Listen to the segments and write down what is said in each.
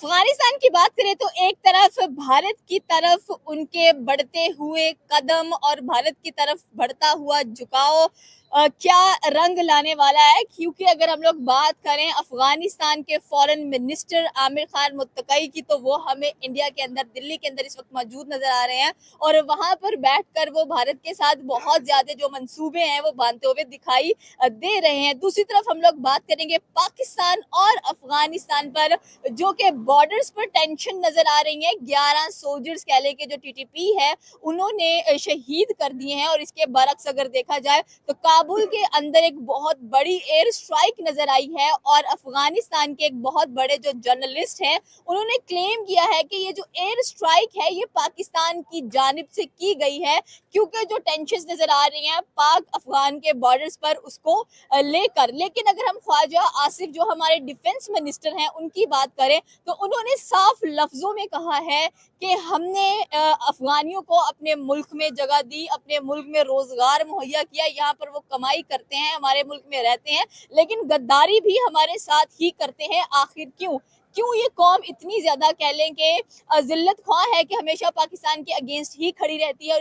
अफगानिस्तान की बात करें तो एक तरफ भारत की तरफ उनके बढ़ते हुए कदम और भारत की तरफ बढ़ता हुआ झुकाव क्या रंग लाने वाला है, क्योंकि अगर हम लोग बात करें अफगानिस्तान के फॉरेन मिनिस्टर आमिर खान मुत्तकी की, तो वो हमें इंडिया के अंदर, दिल्ली के अंदर इस वक्त मौजूद नजर आ रहे हैं और वहां पर बैठकर वो भारत के साथ बहुत ज्यादा जो मंसूबे हैं वो बांधते हुए दिखाई दे रहे हैं। दूसरी तरफ हम लोग बात करेंगे पाकिस्तान और अफगानिस्तान पर, जो कि बॉर्डर्स पर टेंशन नजर आ रही है। 11 सोल्जर्स कह लें कि जो टीटीपी है उन्होंने शहीद कर दिए हैं और इसके बरक्स अगर देखा जाए तो काबुल के अंदर एक बहुत बड़ी एयर स्ट्राइक नजर आई है और अफगानिस्तान के एक बहुत बड़े जो जर्नलिस्ट हैं उन्होंने क्लेम किया है कि ये जो एयर स्ट्राइक है ये पाकिस्तान की जानिब से की गई है, क्योंकि जो टेंशन नजर आ रही हैं पाक अफगान के बॉर्डर्स पर उसको लेकर। लेकिन अगर हम ख्वाजा आसिफ जो हमारे डिफेंस मिनिस्टर हैं उनकी बात करें तो उन्होंने साफ लफ्जों में कहा है कि हमने अफगानियों को अपने मुल्क में जगह दी, अपने मुल्क में रोजगार मुहैया किया, यहाँ पर वो कमाई करते हैं, हमारे मुल्क में रहते हैं, लेकिन गद्दारी भी हमारे साथ ही करते हैं। आखिर क्यों क्यों ये कौम इतनी ज्यादा कह लें कि जिल्लत ख्वाह है कि हमेशा पाकिस्तान के अगेंस्ट ही खड़ी रहती है।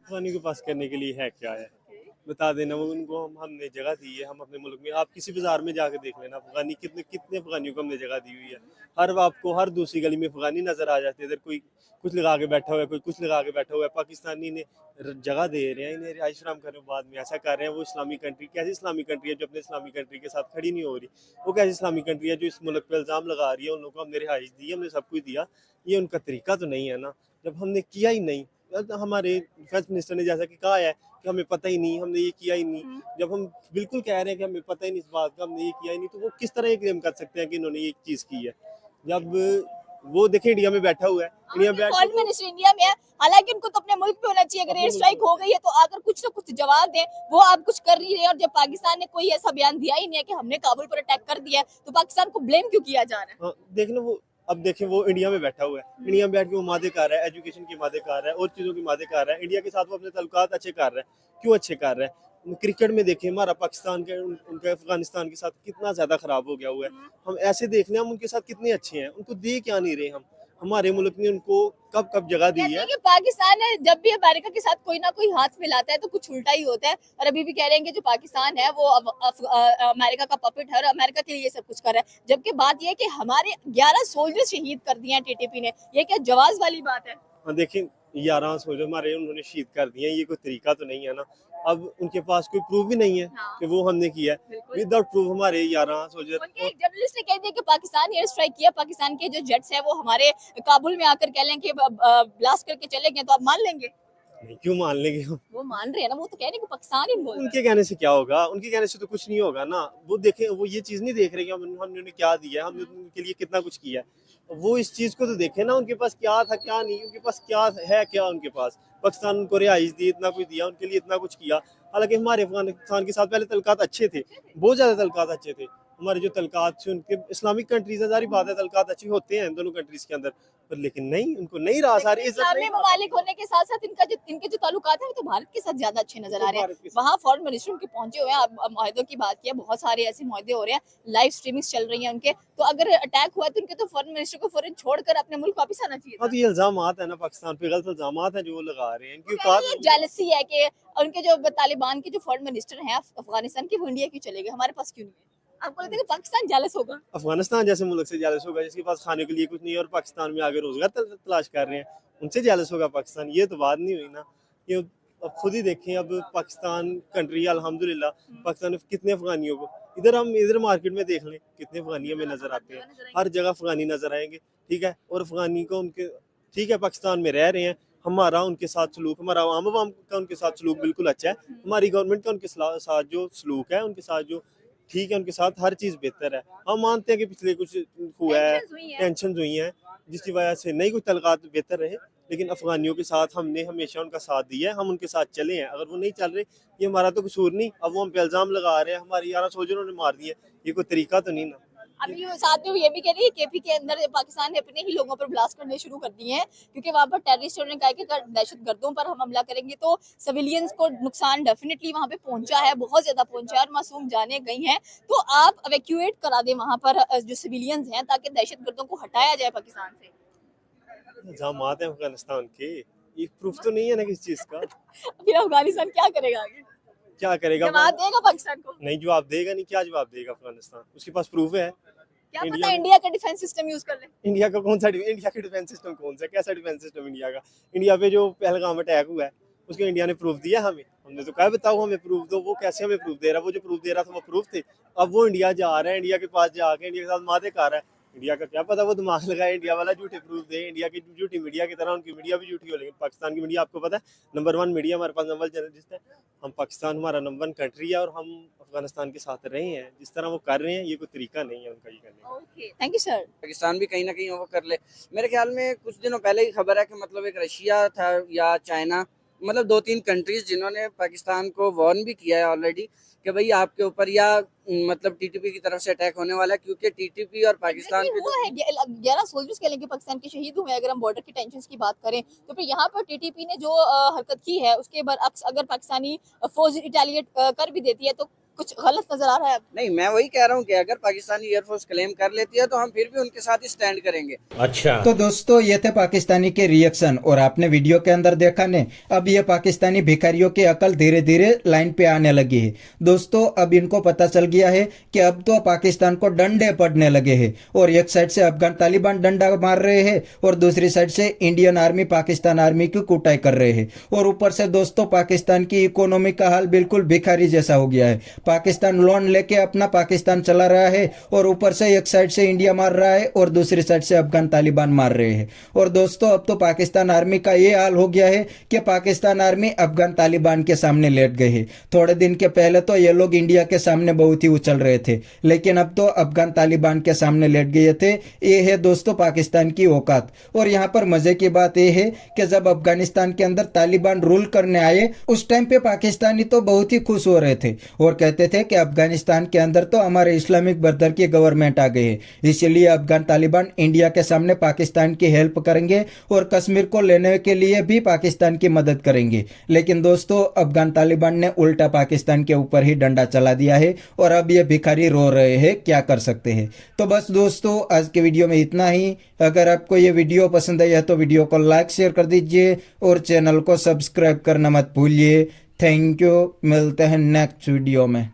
पानी के पास करने के लिए है क्या है बता देना। वो उनको हमने जगह दी है, हम अपने मुल्क में, आप किसी बाजार में जाकर देख लेना अफगानी कितने कितने अफगानियों को हमने जगह दी हुई है। आपको हर दूसरी गली में अफगानी नजर आ जाते हैं। इधर कोई कुछ लगा के बैठा हुआ है, कोई कुछ लगा के बैठा हुआ है। पाकिस्तानी ने जगह दे रहे हैं, इन्हें रिहाइश फराम कर रहे हैं, बाद में ऐसा कर रहे हैं। वो इस्लामी कंट्री कैसी इस्लामी कंट्री है जो अपने इस्लामी कंट्री के साथ खड़ी नहीं हो रही? वो कैसी इस्लामी कंट्री है जो इस मुल्क पर इल्ज़ाम लगा रही है उन लोगों को हमने रिहाइश दी, हमने सब कुछ दिया? ये उनका तरीका तो नहीं है ना, जब हमने किया ही नहीं। हमारे डिफेंस मिनिस्टर ने जैसा कि कहा है कि हमें पता ही नहीं, हमने ये किया ही नहीं। जब हम बिल्कुल कह रहे हैं कि हमें पता ही नहीं इस बात का, हमने ये किया ही नहीं, तो वो किस तरह ये क्लेम कर सकते हैं कि इन्होंने ये चीज की है? जब वो देखे इंडिया में बैठा हुआ है, इंडिया में फॉरेन मिनिस्टर इंडिया में है, हालांकि उनको तो अपने मुल्क में होना चाहिए। अगर एयर स्ट्राइक हो गई है तो आकर कुछ ना कुछ जवाब दें। वो आप कुछ कर रही है और जब पाकिस्तान ने कोई ऐसा बयान दिया ही नहीं है कि हमने काबुल पर अटैक कर दिया है, तो पाकिस्तान को ब्लेम क्यों किया जा रहा है? देखना वो, अब देखें वो इंडिया में बैठा हुआ है, इंडिया में बैठ के वो मादे कर रहा है, एजुकेशन की मादे कर रहा है और चीज़ों की मादे कर रहा है। इंडिया के साथ वो अपने तल्लुकात अच्छे कर रहा है। क्यों अच्छे कर रहा है? क्रिकेट में देखें हमारा पाकिस्तान के उनका अफगानिस्तान के साथ कितना ज़्यादा ख़राब हो गया हुआ है। हम ऐसे देख लें हम उनके साथ कितने अच्छे हैं, उनको दे क्या नहीं रहे हम? हमारे मुल्क ने उनको कब कब जगह दी है। कि पाकिस्तान है जब भी अमेरिका के साथ कोई ना कोई हाथ मिलाता है तो कुछ उल्टा ही होता है, और अभी भी कह रहे हैं कि जो पाकिस्तान है वो अमेरिका का पपेट है और अमेरिका के लिए सब कुछ कर रहा है, जबकि बात यह है कि हमारे 11 सोल्जर शहीद कर दिए हैं टीटीपी ने। ये क्या जवाज वाली बात है? देखिए 11 सोल्जर हमारे उन्होंने शहीद कर दिए, ये कोई तरीका तो नहीं है ना। अब उनके पास कोई प्रूफ भी नहीं है कि वो हमने किया है। विदाउट प्रूफ हमारे 11 सोल्जर। एक जर्नलिस्ट ने कह दिया कि पाकिस्तान एयर स्ट्राइक किया, पाकिस्तान के जो जेट्स हैं वो हमारे काबुल में आकर कह लें कि ब्लास्ट करके चले गए, तो आप मान लेंगे? क्यों मान लेंगे हम? वो मान रहे हैं ना, वो तो कह रहे हैं कि पाकिस्तान ही बोल रहा है। उनके कहने से क्या होगा? उनके कहने से तो कुछ नहीं होगा ना। वो देखें, वो ये चीज नहीं देख रहे कि हमने उन्हें क्या दिया है, हमने उनके लिए कितना कुछ किया है। वो इस चीज को तो देखे ना, उनके पास क्या था क्या नहीं, उनके पास क्या है क्या उनके पास। पाकिस्तान उनको रिहाइश दी, इतना कुछ दिया, उनके लिए इतना कुछ किया। हालांकि हमारे अफगानिस्तान के साथ पहले तल्लुकात अच्छे थे, बहुत ज्यादा तल्लुकात अच्छे थे। हमारे जो तल्लुकात थे उनके इस्लामिक कंट्रीज है, सारी बात है, तल्लुकात अच्छे होते हैं दोनों कंट्रीज के अंदर, पर लेकिन नहीं, उनको नहीं रहा सारी इज्जत इस्लामी ममालिक होने के साथ साथ इनके जो ताल्लुकात हैं वो तो भारत के साथ ज्यादा अच्छे नजर आ रहे हैं। वहाँ फॉरेन मिनिस्टर उनके पहुंचे हुए हैं। अब मुआहदों की बात की है, बहुत सारे ऐसे मुआहदे हो रहे हैं, लाइव स्ट्रीमिंग चल रही है उनके, तो अगर अटैक हुआ तो उनके तो फॉरेन मिनिस्टर को फौरन छोड़कर अपने मुल्क वापस आना चाहिए था। ये इल्जाम है ना पाकिस्तान पे, गलत इल्जाम है जो वो लगा रहे हैं। इनकी जेलसी है कि उनके जो तालिबान के जो फॉरेन मिनिस्टर हैं अफगानिस्तान के, वो इंडिया क्यों चले गए, हमारे पास क्यों नहीं है? आपको लगता है कि पाकिस्तान जेलस होगा? अफगानिस्तान जैसे मुल्क से जेलस होगा जिसके पास खाने के लिए कुछ नहीं है और पाकिस्तान में आगे रोजगार तलाश कर रहे हैं, उनसे जेलस होगा पाकिस्तान? ये तो बात नहीं हुई ना। ये अब खुद ही देखें, अब पाकिस्तान कंट्री अल्हम्दुलिल्लाह, पाकिस्तान में कितने अफगानियों को, इधर मार्केट में देख लें कितने अफगानी हमें नजर आते हैं, हर जगह अफगानी नजर आएंगे। ठीक है, और अफगानी को उनके, ठीक है पाकिस्तान में रह रहे हैं, हमारा उनके साथ सलूक, हमारा आम आवाम का उनके साथ सलूक बिल्कुल अच्छा है। हमारी गवर्नमेंट का उनके साथ जो सलूक है, उनके साथ जो ठीक है, उनके साथ हर चीज़ बेहतर है। हम मानते हैं कि पिछले कुछ हुआ है, टेंशन हुई हैं, जिसकी वजह से नहीं कुछ तल्लुकात बेहतर रहे, लेकिन अफगानियों के साथ हमने हमेशा उनका साथ दिया है, हम उनके साथ चले हैं। अगर वो नहीं चल रहे, ये हमारा तो कसूर नहीं। अब वो हम पे इल्ज़ाम लगा रहे हैं हमारे 11 सोल्जरों ने मार दिए, ये कोई तरीका तो नहीं ना। अभी वो साथ में वो ये भी कह रही है केपी के अंदर पाकिस्तान ने अपने ही लोगों पर ब्लास्ट करने शुरू कर दिए हैं, क्योंकि वहां पर टेररिस्टों ने कहा कि अगर दहशतगर्दों पर हम हमला करेंगे तो सिविलियंस को नुकसान डेफिनेटली वहां पे पहुंचा है, बहुत ज्यादा पहुंचा है और मासूम जाने गई हैं। तो आप एवैक्यूएट करा दें वहां पर जो सिविलियंस हैं, ताकि दहशतगर्दों को हटाया जाए पाकिस्तान से। इल्जामात हैं अफगानिस्तान के, ये प्रूफ तो नहीं है ना किसी चीज का। फिर अफगानिस्तान क्या करेगा आगे? क्या करेगा? जवाब देगा पाकिस्तान को? नहीं जवाब देगा, नहीं क्या जवाब देगा अफगानिस्तान? उसके पास प्रूफ है। क्या पता इंडिया इंडिया का डिफेंस सिस्टम यूज कर ले। इंडिया का कौन सा इंडिया का डिफेंस सिस्टम कौन सा, कैसा डिफेंस सिस्टम इंडिया का? इंडिया पे जो पहलगाम अटैक हुआ है उसके इंडिया ने प्रूफ दिया हमें? हमने तो कहा बताओ हमें प्रूफ दो। वो कैसे हमें प्रूफ दे रहा है? वो जो प्रूफ दे रहा था वो प्रूफ थे। अब वो इंडिया जा रहा है, इंडिया के पास जाके इंडिया के साथ मादे कर रहा है। इंडिया का क्या पता वो दिमाग लगाए, इंडिया वाला झूठे प्रूफ दे। इंडिया की झूठी मीडिया की तरह उनकी मीडिया भी झूठी हो, लेकिन पाकिस्तान की मीडिया आपको पता है नंबर 1 मीडिया हमारे पास, नंबर जर्नलिस्ट है। हम पाकिस्तान हमारा नंबर 1 कंट्री है और हम अफगानिस्तान के साथ रहे हैं। जिस तरह वो कर रहे हैं ये कोई तरीका नहीं है उनका ये करने का। Okay, thank you sir. Pakistan भी कहीं ना कहीं वो कर ले। मेरे ख्याल में कुछ दिनों पहले ही खबर है कि मतलब एक रशिया था या चाइना, मतलब 2-3 कंट्रीज जिन्होंने पाकिस्तान को वार्न भी किया है ऑलरेडी कि भाई आपके ऊपर या मतलब टीटीपी की तरफ से अटैक होने वाला है, क्योंकि टीटीपी और पाकिस्तान के वो है 11 सोल्जर्स कह लेंगे पाकिस्तान के शहीद हुए। अगर हम बॉर्डर की टेंशन्स की बात करें तो फिर यहाँ पर टीटीपी ने जो हरकत की है उसके बरअक्स अगर पाकिस्तानी फौज रिटेलिएट कर भी देती है तो कुछ गलत नजर आ रहा है। नहीं, मैं वही कह रहा हूँ कि अगर पाकिस्तानी एयरफोर्स क्लेम कर लेती है तो हम फिर भी उनके साथ ही स्टैंड करेंगे। अच्छा, तो दोस्तों ये थे पाकिस्तानी के रिएक्शन, और आपने वीडियो के अंदर देखा ने, अब ये पाकिस्तानी भिखारियों की अकल धीरे धीरे लाइन पे आने लगी है। दोस्तों अब इनको पता चल गया है कि अब तो पाकिस्तान को डंडे पड़ने लगे हैं, और एक साइड से अफगान तालिबान डंडा मार रहे हैं और दूसरी साइड से इंडियन आर्मी पाकिस्तान आर्मी की कुटाई कर रहे हैं। और ऊपर से दोस्तों पाकिस्तान की इकोनॉमी का हाल बिल्कुल भिखारी जैसा हो गया है। पाकिस्तान लोन लेके अपना पाकिस्तान चला रहा है, और ऊपर से एक साइड से इंडिया मार रहा है और दूसरी साइड से अफगान तालिबान मार रहे हैं। और दोस्तों अब तो पाकिस्तान आर्मी का ये हाल हो गया है कि पाकिस्तान आर्मी अफगान तालिबान के सामने लेट गए है। थोड़े दिन के पहले तो ये लोग इंडिया के सामने बहुत ही उछल रहे थे, लेकिन अब तो अफगान तालिबान के सामने लेट गए थे। ये है दोस्तों पाकिस्तान की औकात। और यहाँ पर मजे की बात यह है कि जब अफगानिस्तान के अंदर तालिबान रूल करने आए उस टाइम पे पाकिस्तानी तो बहुत ही खुश हो रहे थे और कहते थे कि अफगानिस्तान के अंदर तो हमारे इस्लामिक ब्रदर की गवर्नमेंट आ गई है, इसलिए अफगान तालिबान इंडिया के सामने पाकिस्तान की हेल्प करेंगे और कश्मीर को लेने के लिए भी पाकिस्तान की मदद करेंगे। लेकिन दोस्तों अफगान तालिबान ने उल्टा पाकिस्तान के ऊपर ही डंडा चला दिया है और अब ये भिखारी रो रहे हैं, क्या कर सकते हैं। तो बस दोस्तों आज के वीडियो में इतना ही। अगर आपको ये वीडियो पसंद आई है तो वीडियो को लाइक शेयर कर दीजिए और चैनल को सब्सक्राइब करना मत भूलिए। थैंक यू, मिलते हैं नेक्स्ट वीडियो में।